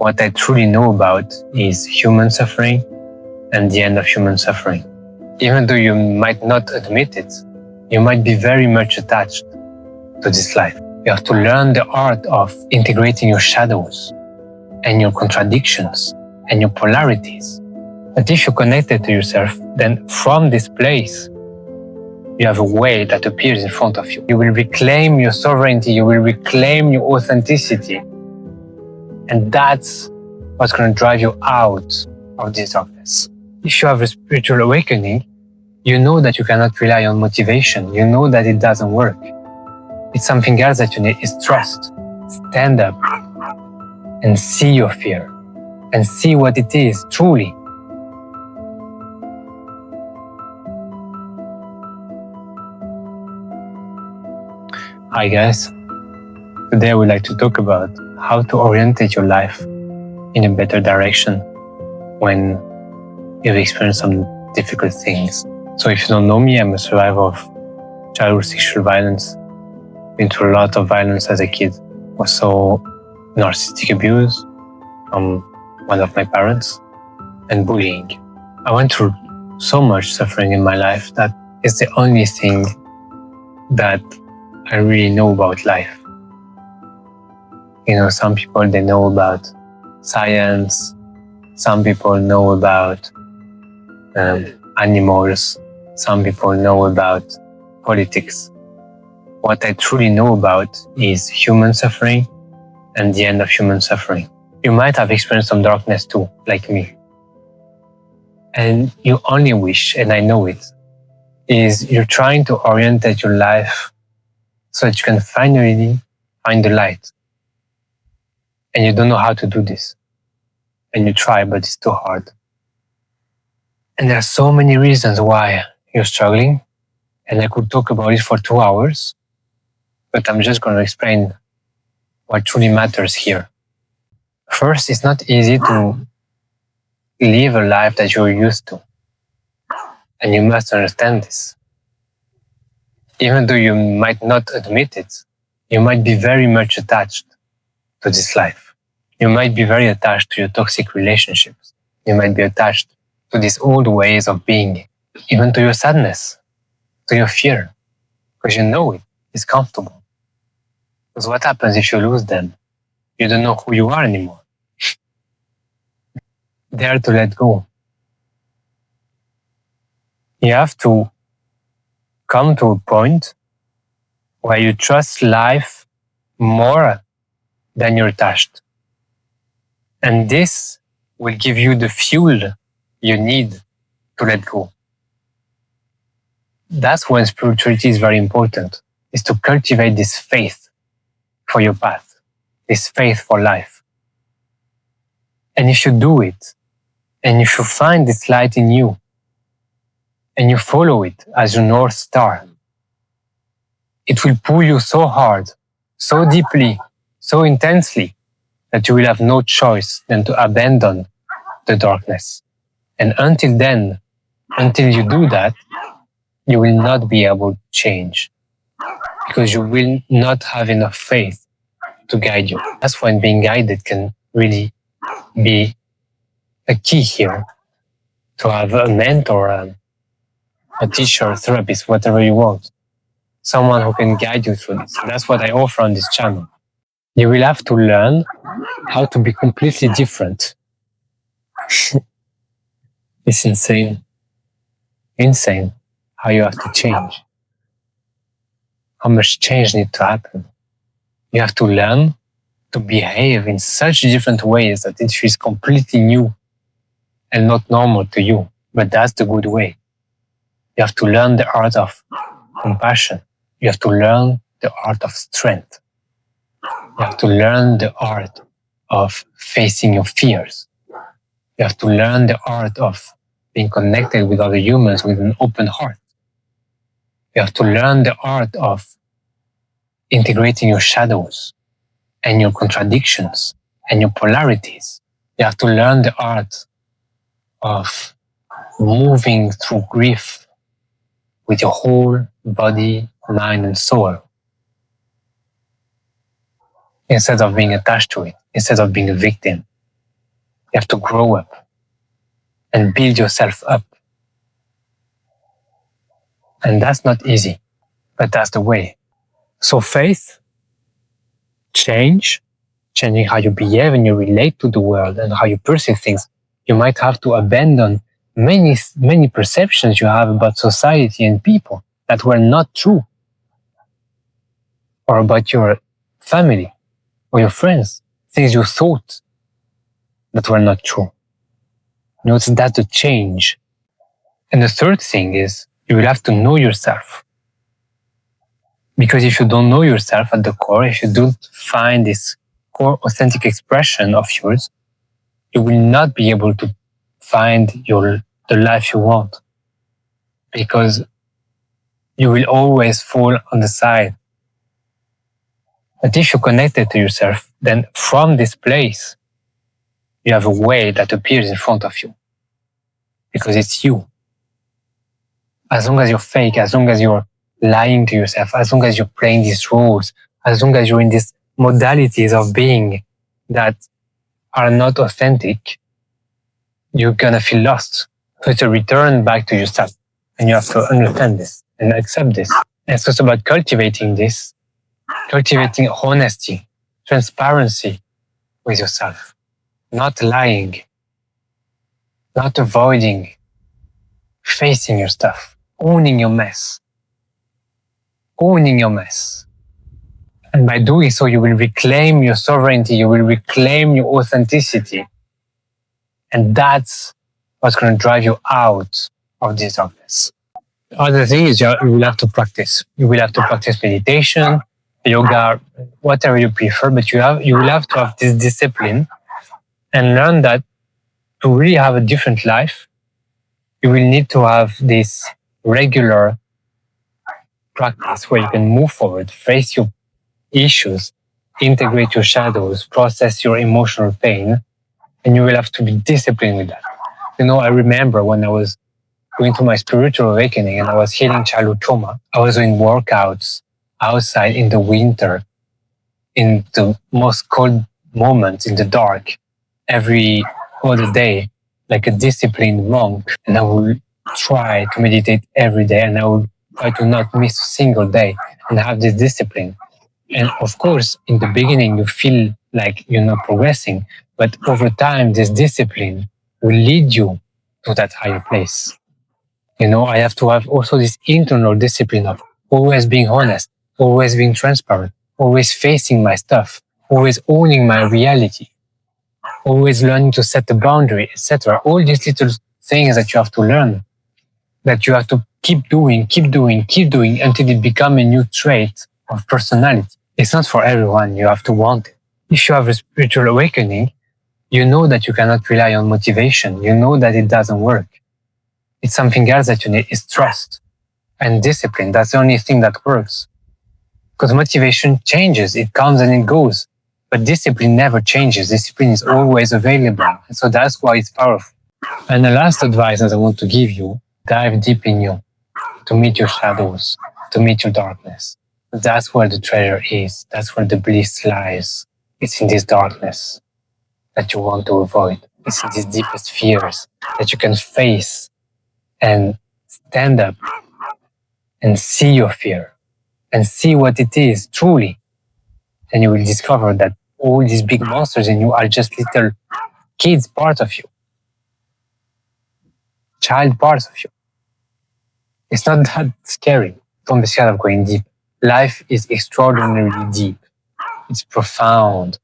What I truly know about is human suffering and the end of human suffering. Even though you might not admit it, you might be very much attached to this life. You have to learn the art of integrating your shadows and your contradictions and your polarities. But if you're connected to yourself, then from this place, you have a way that appears in front of you. You will reclaim your sovereignty, you will reclaim your authenticity. And that's what's going to drive you out of this darkness. If you have a spiritual awakening, you know that you cannot rely on motivation. You know that it doesn't work. It's something else that you need is trust. Stand up and see your fear and see what it is truly. Hi guys, today I would like to talk about how to orientate your life in a better direction when you've experienced some difficult things. So if you don't know me, I'm a survivor of childhood sexual violence. Been through a lot of violence as a kid. Also narcissistic abuse from one of my parents and bullying. I went through so much suffering in my life that it's the only thing that I really know about life. You know, some people, they know about science. Some people know about animals. Some people know about politics. What I truly know about is human suffering and the end of human suffering. You might have experienced some darkness too, like me. And you only wish, and I know it, is you're trying to orientate your life so that you can finally find the light. And you don't know how to do this. And you try, but it's too hard. And there are so many reasons why you're struggling. And I could talk about it for 2 hours, but I'm just going to explain what truly matters here. First, it's not easy to live a life that you're used to. And you must understand this. Even though you might not admit it, you might be very much attached to this life. You might be very attached to your toxic relationships. You might be attached to these old ways of being, even to your sadness, to your fear, because you know it, it's comfortable. Because what happens if you lose them? You don't know who you are anymore. Dare to let go. You have to come to a point where you trust life more than you're attached. And this will give you the fuel you need to let go. That's when spirituality is very important, is to cultivate this faith for your path, this faith for life. And if you do it, and if you find this light in you, and you follow it as your North Star, it will pull you so hard, so deeply, so intensely, that you will have no choice than to abandon the darkness. And until then, until you do that, you will not be able to change, because you will not have enough faith to guide you. That's when being guided can really be a key here, to have a mentor, a teacher, a therapist, whatever you want. Someone who can guide you through this. That's what I offer on this channel. You will have to learn how to be completely different. It's insane. Insane how you have to change. How much change needs to happen. You have to learn to behave in such different ways that it feels completely new and not normal to you. But that's the good way. You have to learn the art of compassion. You have to learn the art of strength. You have to learn the art of facing your fears. You have to learn the art of being connected with other humans with an open heart. You have to learn the art of integrating your shadows and your contradictions and your polarities. You have to learn the art of moving through grief with your whole body, mind, and soul, instead of being attached to it, instead of being a victim. You have to grow up and build yourself up. And that's not easy, but that's the way. So faith, changing how you behave and you relate to the world and how you perceive things. You might have to abandon many perceptions you have about society and people that were not true, or about your family or your friends, things you thought that were not true. That's the change. And the third thing is you will have to know yourself. Because if you don't know yourself at the core, if you don't find this core authentic expression of yours, you will not be able to find the life you want. Because you will always fall on the side. But if you're connected to yourself, then from this place, you have a way that appears in front of you. Because it's you. As long as you're fake, as long as you're lying to yourself, as long as you're playing these roles, as long as you're in these modalities of being that are not authentic, you're gonna feel lost. So it's a return back to yourself. And you have to understand this and accept this. And so it's about cultivating this, cultivating honesty, transparency with yourself, not lying, not avoiding, facing your stuff, owning your mess. And by doing so, you will reclaim your sovereignty, you will reclaim your authenticity. And that's what's going to drive you out of this darkness. The other thing is you will have to practice. You will have to practice meditation, yoga, whatever you prefer, but you will have to have this discipline and learn that to really have a different life, you will need to have this regular practice where you can move forward, face your issues, integrate your shadows, process your emotional pain, and you will have to be disciplined with that. I remember when I was going through my spiritual awakening and I was healing childhood trauma, I was doing workouts outside in the winter, in the most cold moments, in the dark, every other day, like a disciplined monk. And I would try to meditate every day, and I would try to not miss a single day and have this discipline. And of course, in the beginning, you feel like you're not progressing, but over time, this discipline will lead you to that higher place. I have to have also this internal discipline of always being honest, always being transparent, always facing my stuff, always owning my reality, always learning to set a boundary, etc. All these little things that you have to learn, that you have to keep doing until it becomes a new trait of personality. It's not for everyone. You have to want it. If you have a spiritual awakening, you know that you cannot rely on motivation. You know that it doesn't work. It's something else that you need is trust and discipline. That's the only thing that works. Because motivation changes. It comes and it goes. But discipline never changes. Discipline is always available. And so that's why it's powerful. And the last advice that I want to give you, dive deep in you to meet your shadows, to meet your darkness. That's where the treasure is. That's where the bliss lies. It's in this darkness that you want to avoid. It's in these deepest fears that you can face and stand up and see your fear and see what it is truly. And you will discover that all these big monsters in you are just little kids parts of you, child parts of you. It's not that scary. Don't be scared of going deep. Life is extraordinarily deep. It's profound.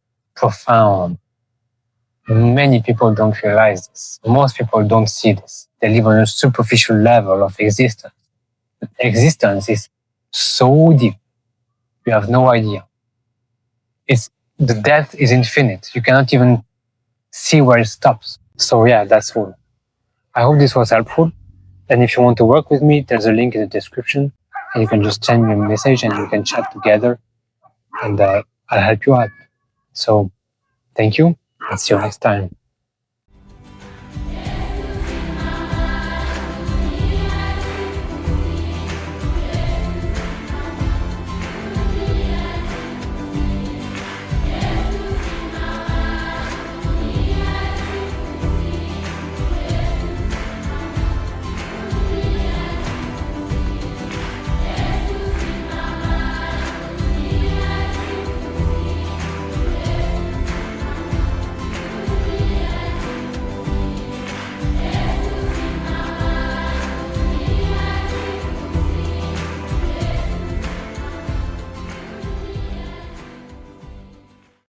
Many people don't realize this. Most people don't see this. They live on a superficial level of existence. But existence is so deep. You have no idea. The depth is infinite. You cannot even see where it stops. So yeah, that's all. I hope this was helpful. And if you want to work with me, there's a link in the description. And you can just send me a message and we can chat together. And I'll help you out. So thank you and see you next time.